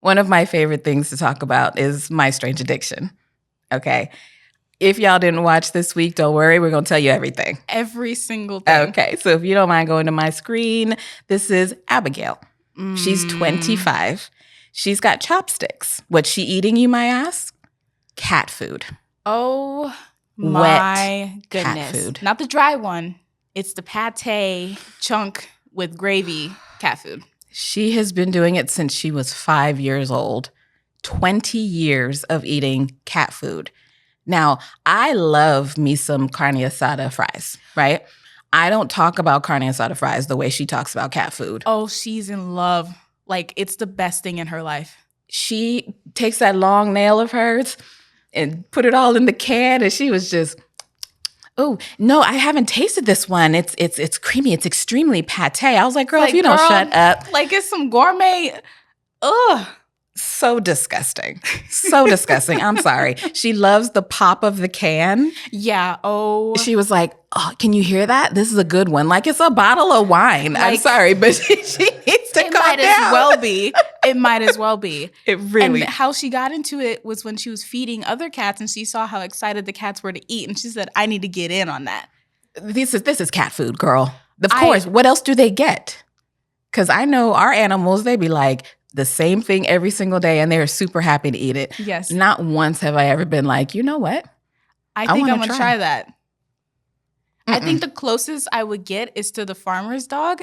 One of my favorite things to talk about is my strange addiction. Okay. If y'all didn't watch this week, don't worry. We're going to tell you everything. Every single thing. Okay. So if you don't mind going to my screen, this is Abigail. She's 25. She's got chopsticks. What's she eating, you might ask? Cat food. Oh, my goodness. Cat food. Not the dry one. It's the pate chunk with gravy cat food. She has been doing it since she was 5 years old. 20 years of eating cat food. Now, I love me some carne asada fries, right? I don't talk about carne asada fries the way she talks about cat food. Oh, she's in love. Like, it's the best thing in her life. She takes that long nail of hers and put it all in the can, and she was just, oh, no, I haven't tasted this one. It's creamy. It's extremely pate. I was like, girl, if you don't shut up. Like, it's some gourmet. Ugh. So disgusting. So disgusting. I'm sorry. She loves the pop of the can. Yeah. Oh. She was like, oh, can you hear that? This is a good one. Like, it's a bottle of wine. I'm sorry, but she needs to calm down. It might as well be. It might as well be. It really. And how she got into it was when she was feeding other cats and she saw how excited the cats were to eat. And she said, I need to get in on that. This is cat food, girl. Of course. What else do they get? Because I know our animals, they be like, the same thing every single day, and they're super happy to eat it. Yes. Not once have I ever been like, you know what? I think I'm going to try that. I think the closest I would get is to the farmer's dog,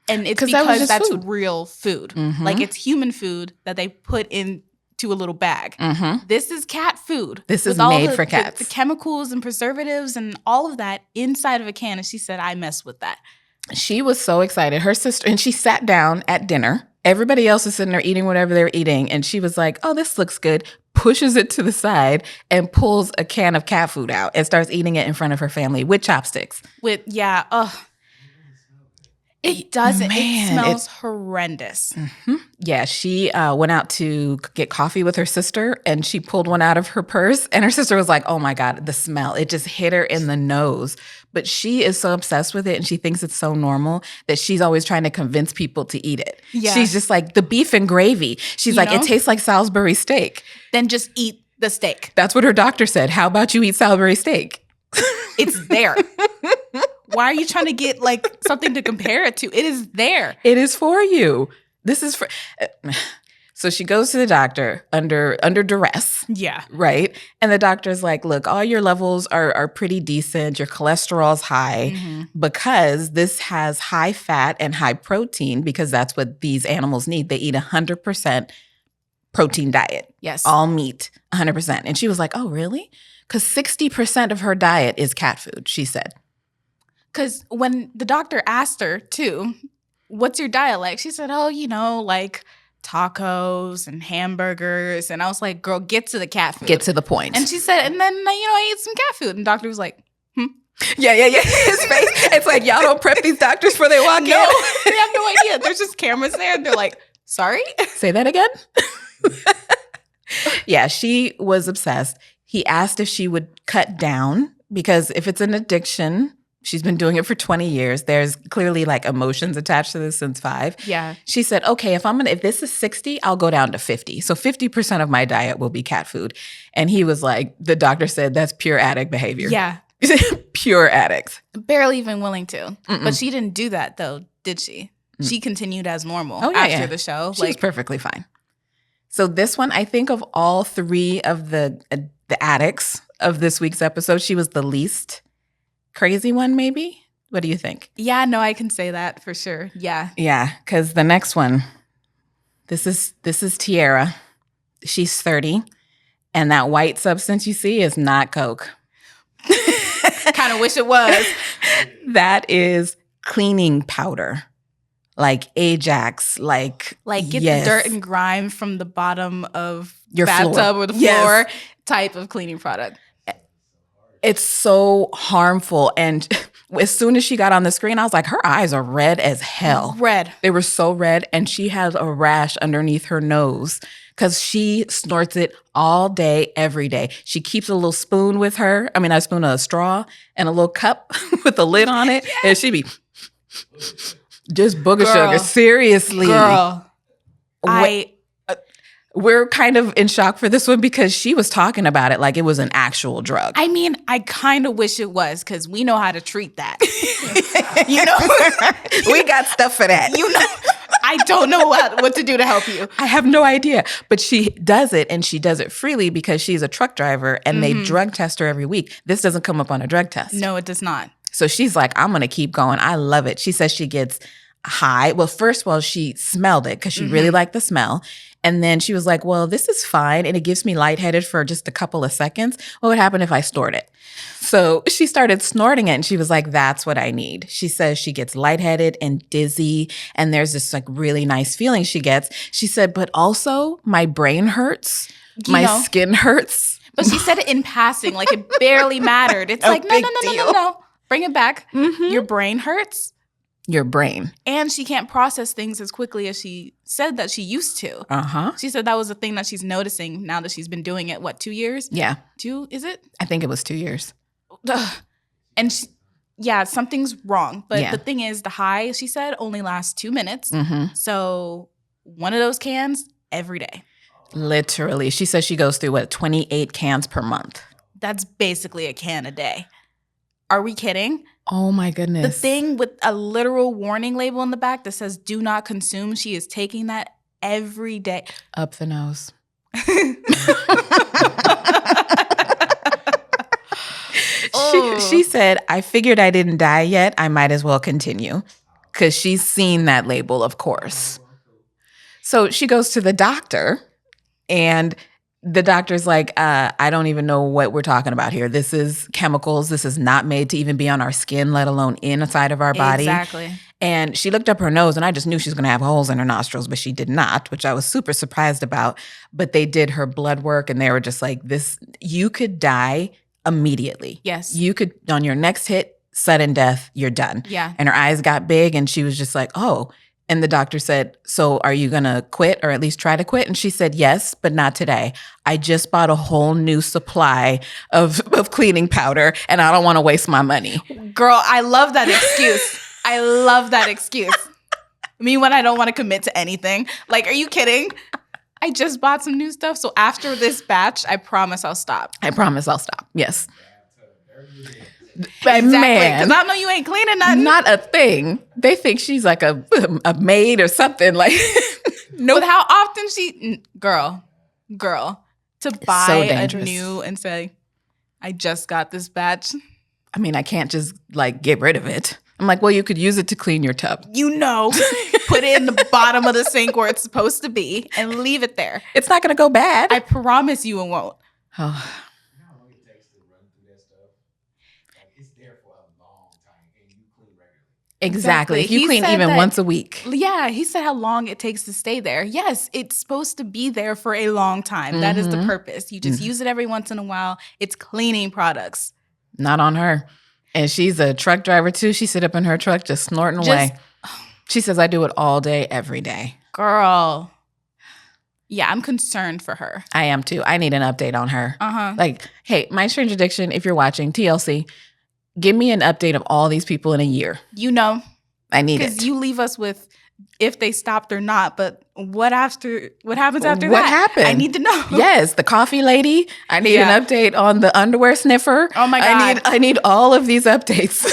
and it's because that's food. Real food. Mm-hmm. Like, it's human food that they put into a little bag. Mm-hmm. This is cat food. This is made for cats. The chemicals and preservatives and all of that inside of a can, and she said, I mess with that. She was so excited. Her sister, and she sat down at dinner. Everybody else is sitting there eating whatever they're eating. And she was like, oh, this looks good. Pushes it to the side and pulls a can of cat food out and starts eating it in front of her family with chopsticks. It doesn't. It smells horrendous. Mm-hmm. Yeah, she went out to get coffee with her sister and she pulled one out of her purse. And her sister was like, oh my God, the smell. It just hit her in the nose. But she is so obsessed with it and she thinks it's so normal that she's always trying to convince people to eat it. Yeah. She's just like, the beef and gravy. She's like, it tastes like Salisbury steak. Then just eat the steak. That's what her doctor said. How about you eat Salisbury steak? It's there. Why are you trying to get like something to compare it to? It is there. It is for you. This is for... So she goes to the doctor under duress. Yeah. Right? And the doctor's like, look, all your levels are pretty decent. Your cholesterol's high because this has high fat and high protein because that's what these animals need. They eat 100% protein diet. Yes. All meat, 100%. And she was like, oh, really? Because 60% of her diet is cat food, she said. Because when the doctor asked her, too, what's your diet like? She said, oh, like tacos and hamburgers. And I was like, girl, get to the cat food. Get to the point. And she said, and then, I ate some cat food. And the doctor was like, Yeah. His face, it's like, y'all don't prep these doctors before they walk in. They have no idea. There's just cameras there. And they're like, sorry? Say that again? Yeah, she was obsessed. He asked if she would cut down because if it's an addiction, she's been doing it for 20 years. There's clearly like emotions attached to this since 5. Yeah. She said, okay, if this is 60, I'll go down to 50. So 50% of my diet will be cat food. And he was like, the doctor said that's pure addict behavior. Yeah. Pure addicts. Barely even willing to. But she didn't do that though, did she? She continued as normal after the show. She was perfectly fine. So this one, I think of all 3 of the addicts of this week's episode, she was the least crazy one, maybe? What do you think? Yeah, no, I can say that for sure. Yeah. Yeah, because the next one, this is Tierra. She's 30, and that white substance you see is not Coke. Kind of wish it was. That is cleaning powder. Like Ajax, like get the dirt and grime from the bottom of your bathtub floor. Or the floor type of cleaning product. It's so harmful. And as soon as she got on the screen, I was like, her eyes are red as hell. Red. They were so red. And she has a rash underneath her nose because she snorts it all day, every day. She keeps a little spoon with her. I mean, a spoon of a straw and a little cup with a lid on it. And she be... just booger sugar. Seriously. Girl. we're kind of in shock for this one because she was talking about it like it was an actual drug. I mean, I kind of wish it was because we know how to treat that. You know? We got stuff for that. You know? I don't know what to do to help you. I have no idea. But she does it, and she does it freely because she's a truck driver, and they drug test her every week. This doesn't come up on a drug test. No, it does not. So she's like, I'm going to keep going. I love it. She says she gets high. Well, first of all, she smelled it because she really liked the smell. And then she was like, well, this is fine. And it gives me lightheaded for just a couple of seconds. What would happen if I snort it? So she started snorting it, and she was like, that's what I need. She says she gets lightheaded and dizzy, and there's this like really nice feeling she gets. She said, but also my brain hurts. My skin hurts. But she said it in passing, like it barely mattered. It's like, no. Bring it back. Your brain hurts. Your brain. And she can't process things as quickly as she said that she used to. She said that was a thing that she's noticing now that she's been doing it, 2 years? Yeah. 2, is it? I think it was 2 years. And something's wrong. But the thing is, the high, she said, only lasts 2 minutes. So one of those cans every day. Literally. She says she goes through, 28 cans per month. That's basically a can a day. Are we kidding? Oh, my goodness. The thing with a literal warning label in the back that says do not consume, she is taking that every day. Up the nose. She said, I figured I didn't die yet. I might as well continue. Because she's seen that label, of course. So she goes to the doctor, and the doctor's like, I don't even know what we're talking about here. This is chemicals. This is not made to even be on our skin, let alone inside of our body. Exactly. And she looked up her nose, and I just knew she was going to have holes in her nostrils, but she did not, which I was super surprised about. But they did her blood work, and they were just like, you could die immediately. Yes. You could, on your next hit, sudden death, you're done. Yeah. And her eyes got big, and she was just like, oh. And the doctor said, so are you going to quit or at least try to quit? And she said, yes, but not today. I just bought a whole new supply of cleaning powder, and I don't want to waste my money. Girl, I love that excuse. I love that excuse. Me when I don't want to commit to anything. Like, are you kidding? I just bought some new stuff. So after this batch, I promise I'll stop. I promise I'll stop. Yes. Exactly. Because I know you ain't cleaning nothing. Not a thing. They think she's like a maid or something. Like, no. But how often girl, to buy so a new and say, I just got this batch. I mean, I can't just like get rid of it. I'm like, well, you could use it to clean your tub. Put it in the bottom of the sink where it's supposed to be and leave it there. It's not going to go bad. I promise you it won't. Oh. Exactly. If you clean even once a week. Yeah, he said how long it takes to stay there. Yes, it's supposed to be there for a long time. That is the purpose. You just use it every once in a while. It's cleaning products. Not on her. And she's a truck driver too. She sit up in her truck just snorting away. She says, I do it all day, every day. Girl. Yeah, I'm concerned for her. I am too. I need an update on her. Like, hey, My Strange Addiction, if you're watching, TLC, give me an update of all these people in a year. I need it. Because you leave us with if they stopped or not, but what happens after that? What happened? I need to know. Yes, the coffee lady. I need an update on the underwear sniffer. Oh my God. I need all of these updates.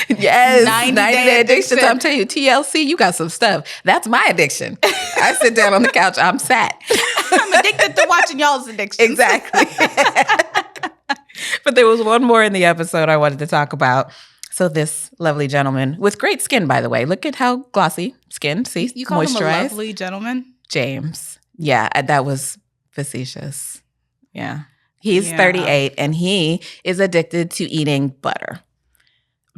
Yes, 90-day addictions. I'm telling you, TLC, you got some stuff. That's my addiction. I sit down on the couch, I'm sat. I'm addicted to watching y'all's addictions. Exactly. But there was one more in the episode I wanted to talk about. So this lovely gentleman with great skin, by the way. Look at how glossy skin. See, you call him a lovely gentleman? James. Yeah, that was facetious. Yeah. He's 38, and he is addicted to eating butter.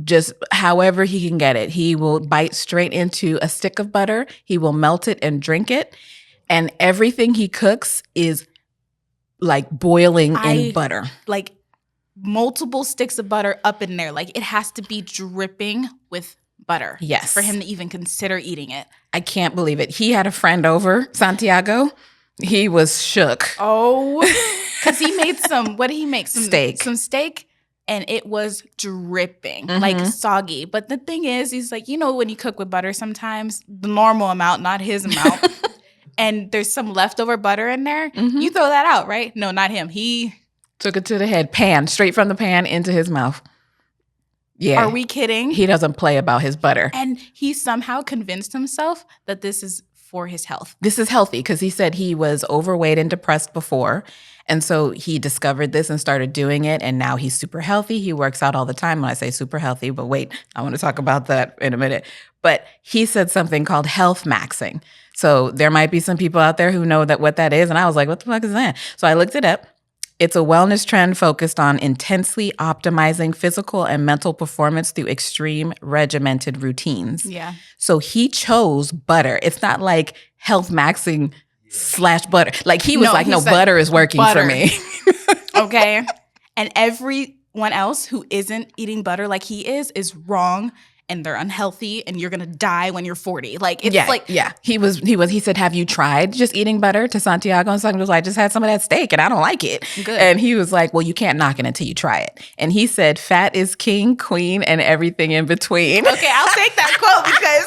Just however he can get it. He will bite straight into a stick of butter. He will melt it and drink it. And everything he cooks is like boiling in butter. Like multiple sticks of butter up in there. Like it has to be dripping with butter. Yes. For him to even consider eating it. I can't believe it. He had a friend over, Santiago. He was shook. Oh, because he made what did he make? Steak. Some steak. And it was dripping, like soggy. But the thing is, he's like, when you cook with butter sometimes, the normal amount, not his amount, and there's some leftover butter in there, you throw that out, right? No, not him. He took it to the head, pan, straight from the pan into his mouth. Yeah. Are we kidding? He doesn't play about his butter. And he somehow convinced himself that this is for his health. This is healthy because he said he was overweight and depressed before. And so he discovered this and started doing it. And now he's super healthy. He works out all the time when I say super healthy. But wait, I want to talk about that in a minute. But he said something called health maxing. So there might be some people out there who know what that is. And I was like, what the fuck is that? So I looked it up. It's a wellness trend focused on intensely optimizing physical and mental performance through extreme regimented routines. Yeah. So he chose butter. It's not like health maxing / butter. Like he was no, butter is working for me. Okay. And everyone else who isn't eating butter like he is wrong. And they're unhealthy, and you're gonna die when you're 40. Like it's He said, "Have you tried just eating butter?" To Santiago, and Santiago was like, "I just had some of that steak, and I don't like it." Good. And he was like, "Well, you can't knock it until you try it." And he said, "Fat is king, queen, and everything in between." Okay, I'll take that quote because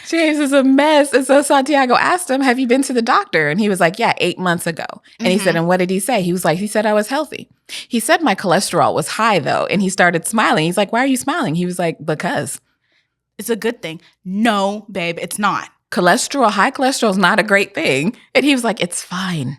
James is a mess. And so Santiago asked him, "Have you been to the doctor?" And he was like, "Yeah, 8 months ago." And he said, "And what did he say?" He said I was healthy. He said my cholesterol was high though. And he started smiling. He's like, "Why are you smiling?" He was like, "Because it's a good thing." No, babe, it's not. High cholesterol is not a great thing. And he was like, "It's fine.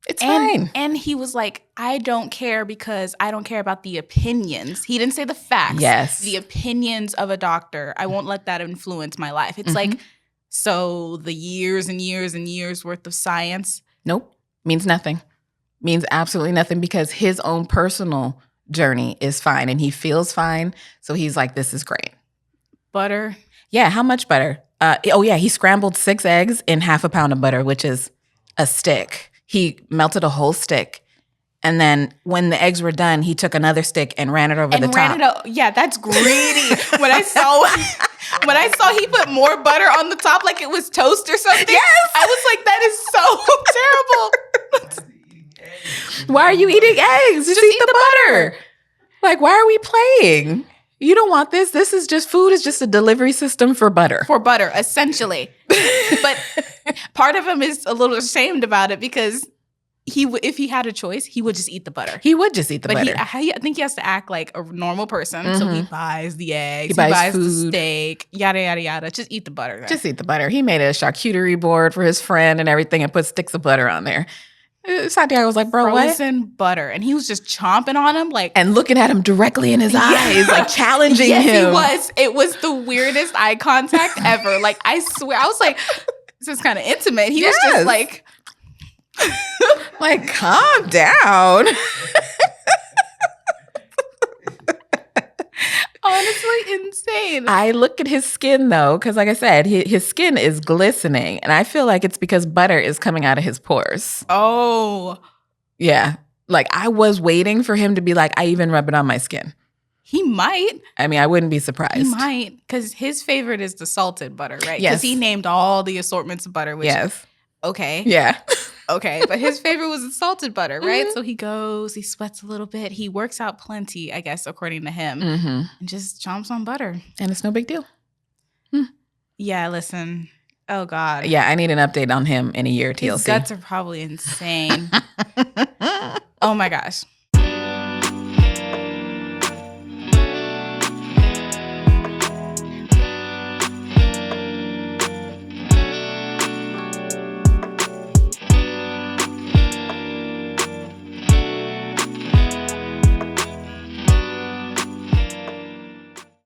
It's fine." And he was like, "I don't care because I don't care about the opinions." He didn't say the facts. Yes. The opinions of a doctor. I won't let that influence my life. It's like, so the years and years and years worth of science. Nope. Means nothing. Means absolutely nothing because his own personal journey is fine and he feels fine. So he's like, this is great. Butter. Yeah. How much butter? He scrambled 6 eggs in half a pound of butter, which is a stick. He melted a whole stick. And then when the eggs were done, he took another stick and ran it over the top. Yeah, that's greedy. When I saw he put more butter on the top like it was toast or something, yes! I was like, that is so terrible. Why are you eating eggs? Just eat the butter. Like, why are we playing? You don't want this. This is just food. Is just a delivery system for butter. For butter, essentially. But part of him is a little ashamed about it because if he had a choice, he would just eat the butter. He would just eat the butter. I think he has to act like a normal person. So he buys the eggs, he buys the steak, yada, yada, yada. Just eat the butter. Guys. Just eat the butter. He made a charcuterie board for his friend and everything and put sticks of butter on there. Santiago was like, "Bro, frozen butter." And he was just chomping on him and looking at him directly in his eyes, like challenging him. He was. It was the weirdest eye contact ever. Like, I swear, I was like, this is kind of intimate. He was just like... like, calm down. Honestly, insane. I look at his skin, though, because like I said, his skin is glistening. And I feel like it's because butter is coming out of his pores. Oh. Yeah. Like, I was waiting for him to be like, I even rub it on my skin. He might. I mean, I wouldn't be surprised. He might. Because his favorite is the salted butter, right? Yes. Because he named all the assortments of butter. Which, yes. Okay. Yeah. Okay, but his favorite was the salted butter, right? So he goes, he sweats a little bit. He works out plenty, I guess, according to him, and just chomps on butter. And it's no big deal. Yeah, listen. Oh, God. Yeah, I need an update on him in a year, TLC. His guts are probably insane. Oh, my gosh.